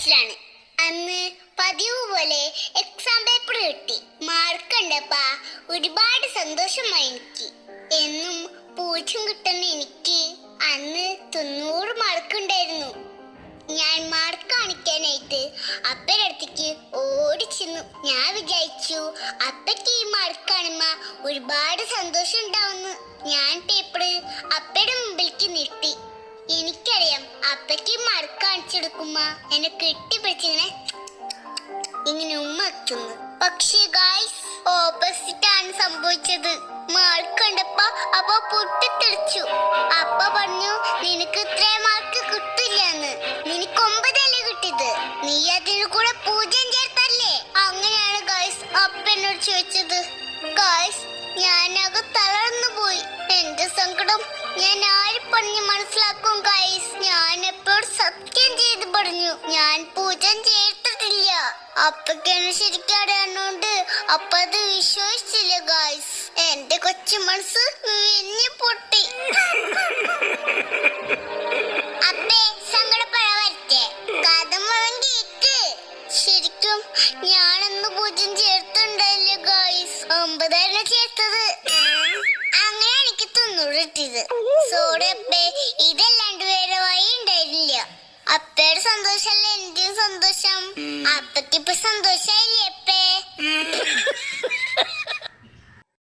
ക്ലാസ്സിലാണ്. അന്ന് പതിവ് പോലെ എക്സാം പേപ്പർ കിട്ടി. മാർക്ക് കണ്ടപ്പാ ഒരുപാട് സന്തോഷമായി എനിക്ക്. എന്നും 0 കിട്ടുന്ന എനിക്ക് അന്ന് 90 മാർക്ക് ഉണ്ടായിരുന്നു. ഞാൻ മാർക്ക് കാണിക്കാനായിട്ട് അപ്പയുടെ അടുത്തേക്ക് ഓടിച്ചെന്നു. ഞാൻ വിചാരിച്ചു അപ്പയ്ക്ക് ഈ മാർക്ക് കാണുമ്പോ ഒരുപാട് സന്തോഷം ഉണ്ടാവുന്നു. ഞാൻ പേപ്പർ അപ്പയുടെ മുമ്പിലേക്ക് നീട്ടി. എനിക്കറിയാം അപ്പയ്ക്ക് മാർക്ക് കാണിച്ചെടുക്കുമ്പോ എന്നെ കെട്ടിപ്പിടിച്ചിങ്ങനെ ഉമ്മ വയ്ക്കുന്നു. പക്ഷേ ഗായ്സ്, ഓപ്പോസിറ്റ് ആണ് സംഭവിച്ചത്. മാർക്ക് കണ്ടപ്പോ അപ്പ പൊട്ടിത്തെറിച്ചു. അപ്പ പറഞ്ഞു, നിനക്ക് ഇത്ര മാർക്ക് കിട്ടില്ലെന്ന്. നിനക്ക് 9 അല്ലേ കിട്ടിയത്, നീ അതിന് കൂടെ 0 ചേർത്തല്ലേ? അങ്ങനെയാണ് ഗായ്സ് അപ്പ എന്നോട് ചോദിച്ചത്. ഗായ്സ്, ഞാനകെ തളർന്നു പോയി. എന്റെ സങ്കടം ഞാൻ ആര് പറഞ്ഞ് മനസ്സിലാക്കും ഗായ്സ്? ഞാൻ എപ്പോഴും സത്യം ചെയ്ത് പറഞ്ഞു, ഞാൻ 0 ചേർത്തിട്ടില്ല. അപ്പയ്ക്കാണ് ശരിക്കും അറിയാവുന്നോണ്ട് അപ്പ അത് വിശ്വസിച്ചില്ല ഗായ്സ്. എന്റെ കൊച്ചു മനസ്സ് വിരിഞ്ഞു പൊട്ടി. അപ്പേ, സങ്കടപ്പെടാൻ കഥ മുഴുവൻ കേക്ക്. ശരിക്കും ഞാനന്ന് 0 ചേർത്തുണ്ടായില്ല ഗായ്സ്. 9 ചേർത്തത്. അങ്ങനെ എനിക്ക് 90 കിട്ടിയത്. സോറി അപ്പേ, ഇതല്ലാണ്ട് വേറെ വഴി ഉണ്ടായിരുന്നില്ല. അപ്പയുടെ സന്തോഷല്ലേ എന്റെയും സന്തോഷം. അപ്പയ്ക്ക്